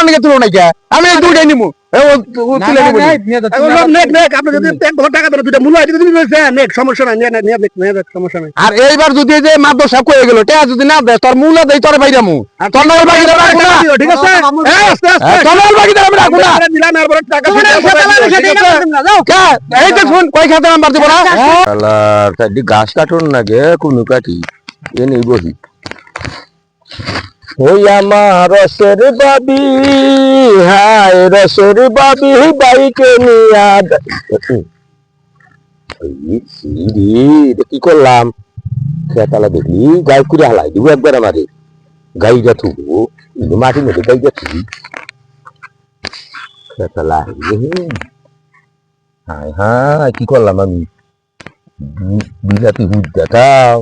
আমার নাকি তুলো নাকি আমি দুইটাই নিমু তুলে নিবো আপনি যদি 1 ঘন্টা টাকা দেন দুইটা মূল্য আইতে তুমি নেক সমস্যা নাই নিয়ে সমস্যা নাই। আর এইবার যদি যে মাদ্রাসা সাহেব কয়ে গেল টাকা যদি না দেয় তোর মূল্য দেই তোর বাইরামু তোর নাম বাকি দেব রাখবো না ঠিক আছে আস্তে আস্তে তোর নাম বাকি দেব রাখবো না দিলাম এরপর টাকা এই দেখুন কই খাতে নাম্বার দিব না শালা তাদি গাছ কাটুন না গে কোন কাটি এ নেই বহি ওই আমার রসের বাবি হায় রসের বাবি বাইকে নিয়া কি করলাম খেতালা দেখলি গাই করে হালাই দিব একবার আমারে গাইটা থুবো মাটির মধ্যে গাইটা থুবি খেতালা হায় হায় কি করলাম আমি বিলাতি হুদ দেখাও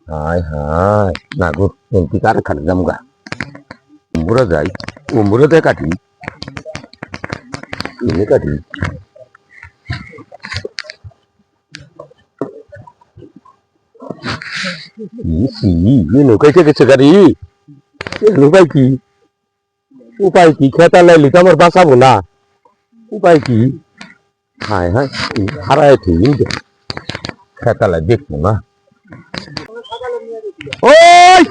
হায় হায় না গো এমপি কার খাটে যাম গা উম্বুরা যাই উম্বুরাতে কাটি এনে কাটি নৌকাইতে গেছে গাড়ি উপায় কি খেতা লাইলি তো আমার বাঁচাবো না উপায় কি হায় হায় হারায় ঠিক খেতা লাই দেখবো না ওই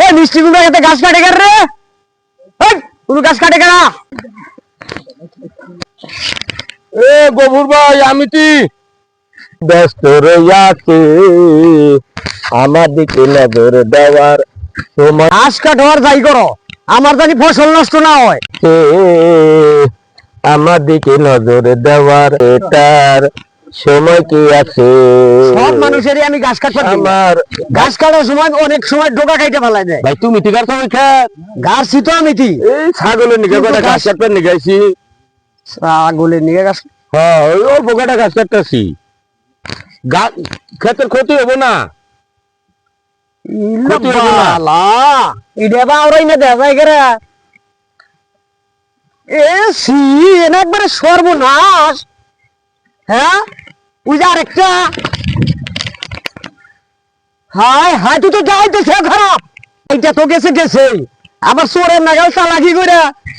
ওই মিষ্টি গুলো এতে গাছ কাটে গেল রে ওই পুরো গাছ কাটে গেল এ গফুর ভাই আমি কি ব্যস্ত রইয়াছে আমার দিকে নজর দেওয়ার তোমার ঘাস কাটোয়ার যাই করো আমার জানি ফসল নষ্ট না হয় আমার দিকে নজর দেওয়ার এটার সময় কি আছে সব মানুষেরই আমি ঘাস কাটতে আমার ঘাস কাটার সময় অনেক সময় ডোকা খাইতে ফেলাই দেয় ভাই তুমি ঠিক আছে খেত ঘাসি তো আমি এই ছাগলের নিকে কটা ঘাস কাটতে নিগাইছি ছাগলের নিকে ঘাস হ্যাঁ ওই অল্প কটা ঘাস কাটতেছি ক্ষেতের ক্ষতি হবো না একবারে সর্বনাশ হ্যাঁ ওই যে আরেকটা হায় হায় তুই তো যাইতেছে খারাপ এইটা তো গেছে গেছে আবার চোরের নাগাল চালাকি করে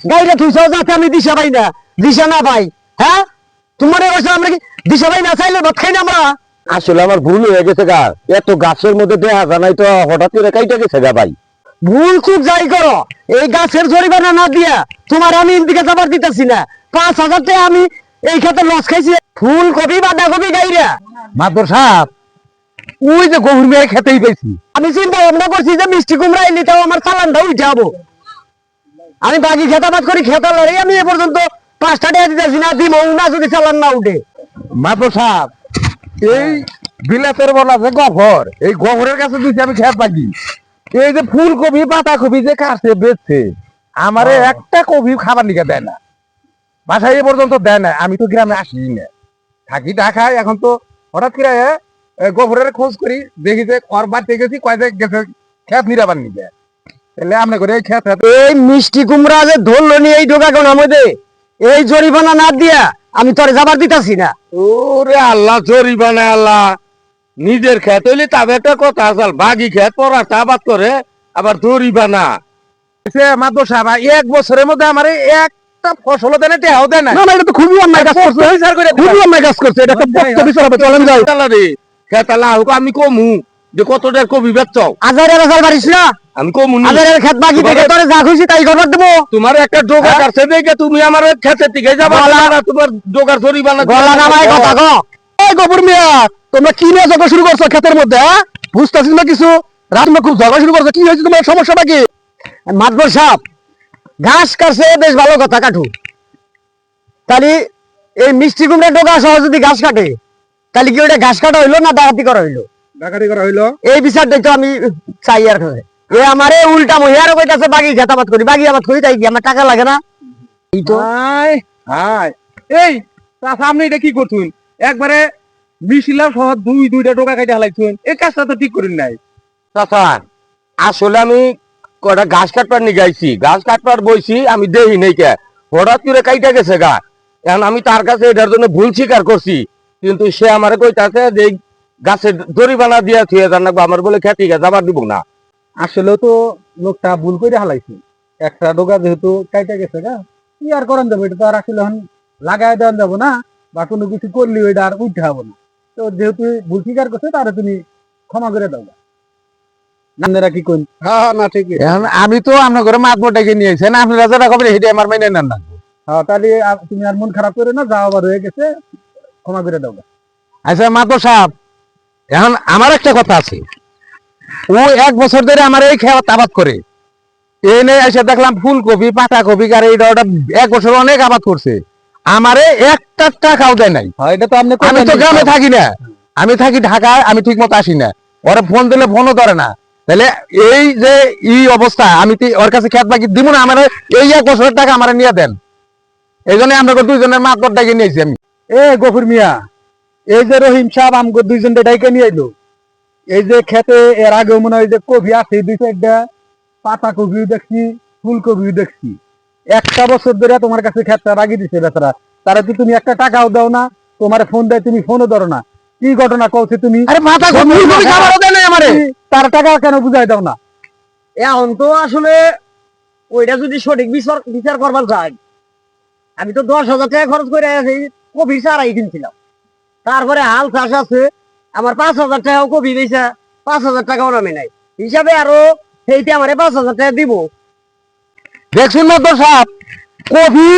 গাড়িটা থুইছাও যাতে আমি দিশা পাই না দিশা না পাই হ্যাঁ তোমার এবছর আমরা কি দিশা পাই না চাইলে ভাত খাই না আমরা আসলে আমার ভুল হয়ে গেছে গা এত গাছের মধ্যে দেখা জানাই তো হঠাৎ করে কাইটা গেছে গা ভাই ভুল চুপ যাই করো এই গাছের জরিমানা না দিয়া তোমার আমি ইন্দিকে যাবার দিতেছি না 5,000 টাকা আমি এই ক্ষেত্রে লস খাইছি ফুলকপি বাঁধাকপি গাইরা মাদর সাহেব ওই যে গভীর মেয়ে খেতেই পেয়েছি আমি চিন্তা ভাবনা করছি যে মিষ্টি কুমড়া এলি তাও আমার চালানটা উঠে যাবো আমি বাকি খেতাবাদ করি খেতা লড়াই আমি এ পর্যন্ত 5টা টাকা দিতেছি না দিব না যদি চালান না উঠে মাদর সাহেব এই বিলাতের বলা যে গফর এই গফরের কাছে দিচ্ছি আমি খেত বাকি এই যে ফুলকপি বাঁধাকপি যে কাছে বেচছে আমারে একটা কপি খাবার লিখে দেয় না বাসায় এ পর্যন্ত দেয় না আমি তো গ্রামে আসি না থাকি ঢাকায় এখন তো হঠাৎ করে গফরের খোঁজ করি দেখি যে ওর বাড়িতে গেছি কয়েক গেছে খেত নিরাবার নিবে তাহলে আমরা করে এই খেত এই মিষ্টি কুমড়া যে ধরলো নি এই ঢোকা কোন আমাদের এই জরিমানা না দিয়া আমি তোরে যাবার দিতাছি না ওরে আল্লাহ জরিমানা আল্লাহ নিজের খেত হইলে তবে একটা কথা আসাল বাগি খেত পড়া আবাদ করে আবার জরিমানা মাদর সাহেব 1 বছরের মধ্যে আমার একটা ফসল দেয় না টেহাও দেয় না এটা তো খুবই অন্যায় কাজ করছে খুবই অন্যায় কাজ করছে এটা একটা বক্তব্য বিচার হবে চলেন যাই খেতালা হোক আমি কমু যে কতটার কবি বেচাও আজারের আজার বাড়িস না আমি কমু আজারের খেত বাকি থেকে তোরে যা খুশি তাই করবার দেবো তোমার একটা ডোগা কাটছে দেখে তুমি আমার খেতের দিকে যাবা না তোমার ডোগার জরিমানা গলা নামায় কথা কও এই গফুর মিয়া তোমরা কি নিয়ে ঝগড়া শুরু করছো ক্ষেতের মধ্যে হ্যাঁ বুঝতেছিস না কিছু রাতমা খুব ঝগড়া শুরু করছো কি হয়েছে তোমার সমস্যাটা কি মাতবর সাহেব ঘাস কাটছে বেশ ভালো কথা কাটু তাহলে এই মিষ্টি কুমড়া ডোকা সহ যদি ঘাস কাটে তাহলে কি ওটা ঘাস কাটা হইলো না ডাকাতি করা হইলো ডাকাতি করা হইলো এই বিচারটাই তো আমি চাই আর এ আমারে উল্টা মহিয়ারও কইতাছে বাগি খেতাবাদ করি বাগি আবাদ করি তাই কি আমার টাকা লাগে না এই তো হাই হাই এই সামনে এটা কি করছুন একবারে মিশিলাম সহ দুইটা টোকা কাটা হালাইছুন এই কাজটা তো ঠিক করেন নাই চাচা আসলে আমি কটা ঘাস কাটবার নিয়ে গাইছি ঘাস কাটবার বইছি আমি দেই নাই কে হঠাৎ করে কাইটা গেছে গা এখন আমি তার কাছে এটার জন্য ভুল স্বীকার করছি কিন্তু সে আমারে কইতাছে যে গাছের জরিমানা দিয়া থুয়ে জানাবো আমার বলে খেতে যাবার দিব না আসলে তো লোকটা ভুল করে হালাইছে একটা ডোকা যেহেতু কাইটা গেছে গা, কি আর করেন যাবো, এটা তো আর আসলে এখন লাগাই দেওয়া যাবো না, বা কোনো কিছু করলে ওইটা আর উঠতে হবো না। তো যেহেতু ভুল স্বীকার করছে তাহলে তুমি ক্ষমা করে দাও। আপনারা কি কোন? হ্যাঁ হ্যাঁ, না ঠিকই। এখন আমি তো আপনার ঘরে মাতবটাকে নিয়ে এসেছেন, আপনারা যেটা খবর সেটা আমার মেনে নেন না। হ্যাঁ, তাহলে তুমি আর মন খারাপ করে না, যা আবার হয়ে গেছে, ক্ষমা করে দাও। আচ্ছা মাতো সাহেব, এখন আমার একটা কথা আছে। ও 1 বছর ধরে আমার এই খেত আবাদ করে, এনে এসে দেখলাম ফুলকপি পাতাকপি আর এইটা ওটা 1 বছর অনেক আবাদ করছে, আমারে একটা টাকাও দেয় নাই। হ্যাঁ, এটা তো আপনি আমি তো গ্রামে থাকি না, আমি থাকি ঢাকায়, আমি ঠিক মতো আসি না, ওরা ফোন দিলে ফোনও ধরে না। তাহলে এই যে অবস্থা, আমি ওর কাছে খেত বাকি দিব না, আমার এই 1 বছরের টাকা আমার নিয়ে দেন। এই জন্য আমরা দুইজনের মাতবর ডাকে নিয়েছি আমি। এ গফুর মিয়া, এই যে রহিম সাহেব আমগো দুইজন ডাইকে নিয়ে আইলো, এই যে খেতে এর আগে মনে হয় যে কপি আছে 2-4টা, পাতা কপিও দেখছি, ফুলকপিও দেখছি। 1টা বছর ধরে তোমার কাছে খেতটা রাগি দিছে বেচারা, তারা কি তুমি একটা টাকাও দাও না, তোমার ফোন দেয় তুমি ফোনও ধরো না, কি ঘটনা কওছে তুমি? আরে মাথা ফুলকপি খাবারও দেয় না আমারে, তার টাকা কেন বুঝাই দাও না? এখন তো আসলে ওইটা যদি সঠিক বিচার করবার যায়, আমি তো 10,000 টাকা খরচ করে কপি চারাই কিনছিলাম, তারপরে হাল চাষ আছে, আমার 5,000 টাকাও কপি দিয়েছে, 5,000 টাকাও নামে নাই, হিসাবে আরো সেইটা আমার 5,000 টাকা দিব। দেখছেন মাতবর সাহেব, কপি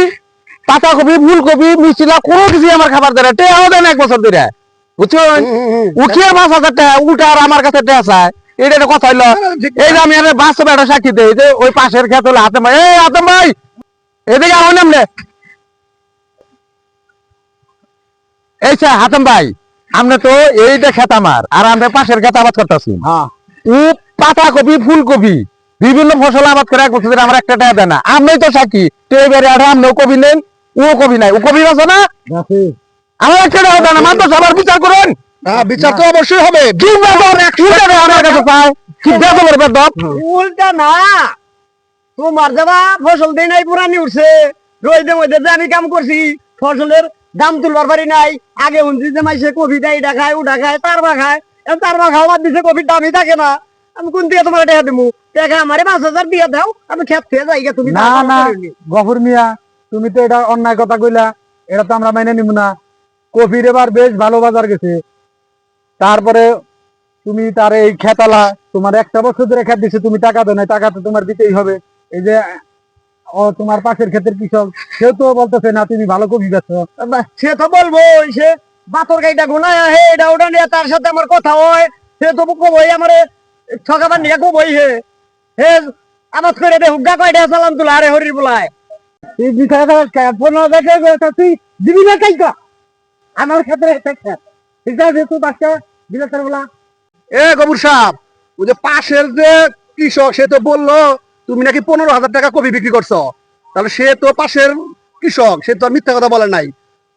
পাতাকপি ফুলকপি মিষ্টিলা কোনো কিছু আমার খাবার দেয় না, টেয়াও দেয় না 1 বছর ধরে, বুঝছেন? উঠিয়ে 5,000 টাকা উঠে আর আমার কাছে টেয়া চায়, এটা একটা কথা হইলো? এই যে আমি বাস্তবে একটা সাক্ষী দেই, যে ওই পাশের খেত হলো হাতেম ভাই, এই হাতেম ভাই এদিকে আহ নামলে, এই হাতেম ভাই, আমরা তো এইটা খেত আমার, আর আমরা পাশের খেত আবাদ করতেছি। হ্যাঁ, ও পাতাকপি ফুলকপি বিভিন্ন ফসল আবাদ করে 1 বছর ধরে আমার একটা টাকা দেয় না। আমি তো সাক্ষী, তো এবারে আর আমরাও কবি নেন, ও কবি নাই, ও কবি আছে না, আমার একটা টাকা দেয় না। মাত্র সবার বিচার করেন। হ্যাঁ, বিচার তো অবশ্যই হবে। কি বেতন 100 টাকা আমার কাছে পায়, কি বেতনের বেতন? উল্টা না, তোমার যাবা ফসল দেয় নাই, পুরানি উঠছে, রোদে মধ্যে যে আমি কাম করছি, ফসলের দাম তুলবার পারি নাই। আগে শুনছি যে মাইসে কপি দেয়, এটা খায় ওটা খায়, তারবা খায়, তারবা খাওয়া দিছে, কপির দামই থাকে না। আমি কোন দিয়ে তোমার টাকা দিব? টাকা আমারে 5,000 দিয়ে দাও, আমি খেত খেয়ে যাই গে, তুমি না না গফুর মিয়া, তুমি তো এটা অন্যায় কথা কইলা, এটা তো আমরা মেনে নিব না। কপির এবার বেশ ভালো বাজার গেছে, তারপরে তুমি তার এই খেতালা, তোমার 1টা বছর ধরে খেত দিছে, তুমি টাকা দাও নাই, টাকা তো তোমার দিতেই হবে। এই যে ও তোমার পাশের ক্ষেতের কৃষক, সেও তো বলতেছে না তুমি ভালো কপি বেচো। সে তো বলবো, সে বাতর গাইটা গুনায় হে, এটা ওটা নিয়ে তার সাথে আমার কথা হয়, সে তো কবই আমারে ঠকাবার নিয়ে কবই হে হে আবাদ করে দে হুগা কয়টা সালাম তুলা, আরে হরির বলায় তুই 15,000 টাকা তুই দিবি না কাইকা আমার ক্ষেত্রে ঠিক আছে, তুই বাচ্চা বিলাসের বলা। এ গবুর সাহেব, ওই যে পাশের যে কৃষক, সে তো বললো তুমি নাকি 15,000 টাকা কপি বিক্রি করছো, তাহলে সে তো পাশের কৃষক, সে তো আর মিথ্যা কথা বলে নাই।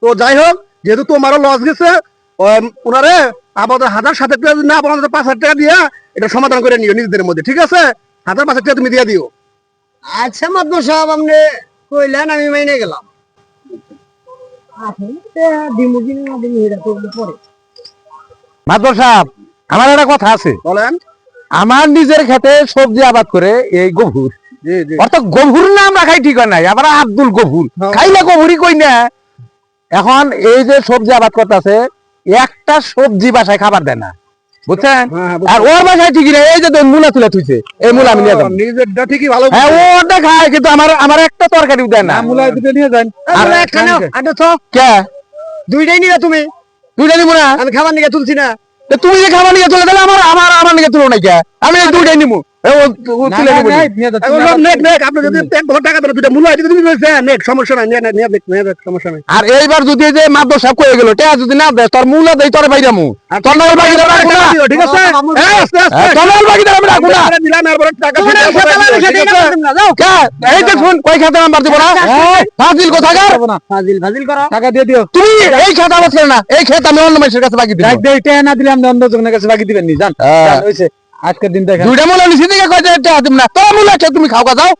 তো যাই হোক, যেহেতু তোমারও লস গেছে, ওনারে আমাদের 1,000-7,000 টাকা না, আপনাদের 5,000 টাকা দিয়া এটা সমাধান করে নিও নিজেদের মধ্যে, ঠিক আছে? 1,000-5,000 টাকা তুমি দিয়ে দিও। আচ্ছা মাদবর সাহেব, আপনি কইলেন, আমি মাইনে গেলাম। মাতবর সাহেব, আমার একটা কথা আছে। বলেন। আমার নিজের খেতে সবজি আবাদ করে এই গভুর, জি জি। অর্থাৎ গভুর নাম রাখাই ঠিক হয় নাই, আবার আব্দুল গভুর, খাইলে গভুরই কই না। এখন এই যে সবজি আবাদ করতেছে, একটা সবজি বাসায় খাবার দেয় না, বুঝছেন? আর ওর বাসায় ঠিকই না, এই যে মূলা তুলে থুইছে, এই মূলা আমি নিয়ে যাবো, নিজেরটা ঠিকই ভালো। হ্যাঁ ওটা খায়, কিন্তু আমার একটা তরকারিও দেয় না। মূলা দুটো নিয়ে যান। আর একখানে কে দুইটাই নিবে তুমি, দুইটা নিবো না? আমি খাবার নিয়ে তুলছি না। তো তুমি যে খাবার নিয়ে চলে গেলে আমার নিয়ে তুলো না কে? আমি এই দুইটাই নিবো, তুলে নিবো। আপনি যদি 1 টাকা দেন, 2টা মূল্য তুমি নেক, সমস্যা নাই, নিয়ে সমস্যা নাই। আর এইবার যদি যে মাদ্র সাহেব কয়ে গেল টেয়া যদি না দেয়, তোর মূলা দেই তোর বাইরামু, তোর নাল বাকি দেব রাখবো না, ঠিক আছে? তোর নাল বাকি দেব আমি রাখবো না। দিলাম এরপর টাকা এই যে শুন, কই খাতে নাম্বার দিব না, ফাজিল কোথাকার, ফাজিল করো। টাকা দিয়ে দিও। তুমি এই খেত আবাদ করে না, এই খেত আমি অন্য মানুষের কাছে বাকি দিব। এটা না দিলে আমি অন্য জনের কাছে বাকি দিবেন নি, জান? হইছে আজকের দিন দেখা দুইটা মূলা নিচে দিকে কয় যে টেয়া দিব না, তোর মূলা খেয়ে তুমি খাও কা যাও।